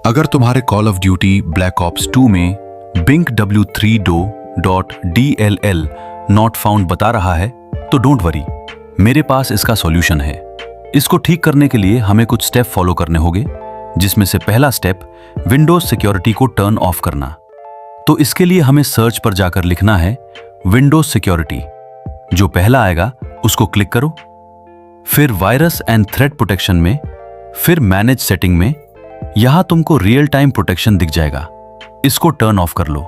अगर तुम्हारे call of duty black ops 2 में binkW32.dll नॉट फाउंड बता रहा है तो डोंट वरी, मेरे पास इसका सॉल्यूशन है। इसको ठीक करने के लिए हमें कुछ स्टेप फॉलो करने होंगे, जिसमें से पहला स्टेप विंडोज सिक्योरिटी को टर्न ऑफ करना। तो इसके लिए हमें सर्च पर जाकर लिखना है विंडोज सिक्योरिटी। जो पहला आएगा उसको क्लिक करो, फिर वायरस एंड थ्रेट प्रोटेक्शन में, फिर मैनेज सेटिंग में। यहां तुमको रियल टाइम प्रोटेक्शन दिख जाएगा, इसको टर्न ऑफ कर लो।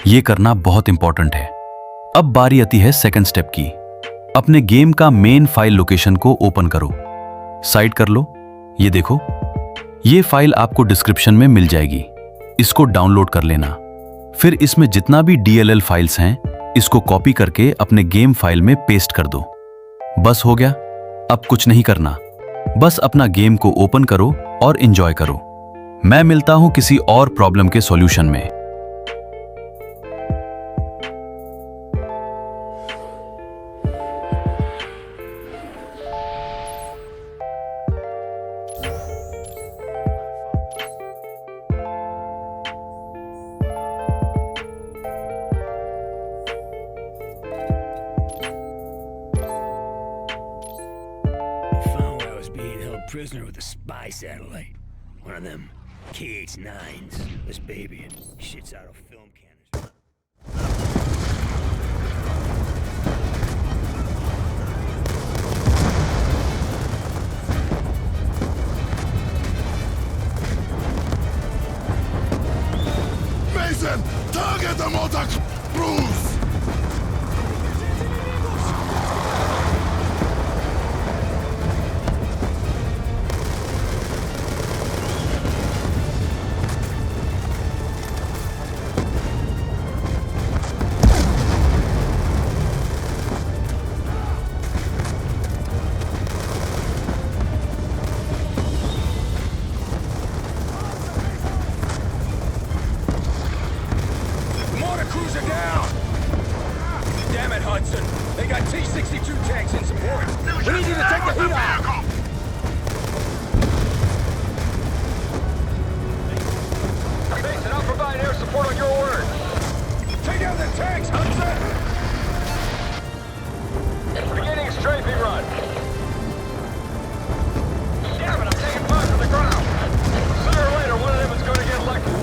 यह करना बहुत इंपॉर्टेंट है। अब बारी आती है सेकंड स्टेप की। अपने गेम का मेन फाइल लोकेशन को ओपन करो, साइड कर लो। ये देखो, ये फाइल आपको डिस्क्रिप्शन में मिल जाएगी, इसको डाउनलोड कर लेना। फिर इसमें जितना भी DLL फाइल्स हैं, इसको कॉपी करके अपने गेम फाइल में पेस्ट कर दो। बस हो गया, अब कुछ नहीं करना, बस अपना गेम को ओपन करो और एंजॉय करो। मैं मिलता हूं किसी और प्रॉब्लम के सॉल्यूशन में। Prisoner with a spy satellite. One of them KH-9s. This baby shits out of film cannons. Mason, target the motor cruise! Cruiser down! Damn it, Hudson! They got T-62 tanks in support. We need you to take the heat off! Mason, I'll provide air support on your order. Take out the tanks, Hudson! Beginning strafing run. Damn it, I'm taking fire from the ground. Sooner or later, one of them is going to get elected.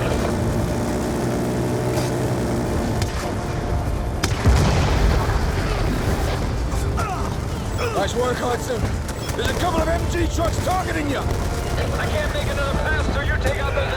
Nice work, Hudson. There's a couple of MG trucks targeting you. I can't make another pass till you take out those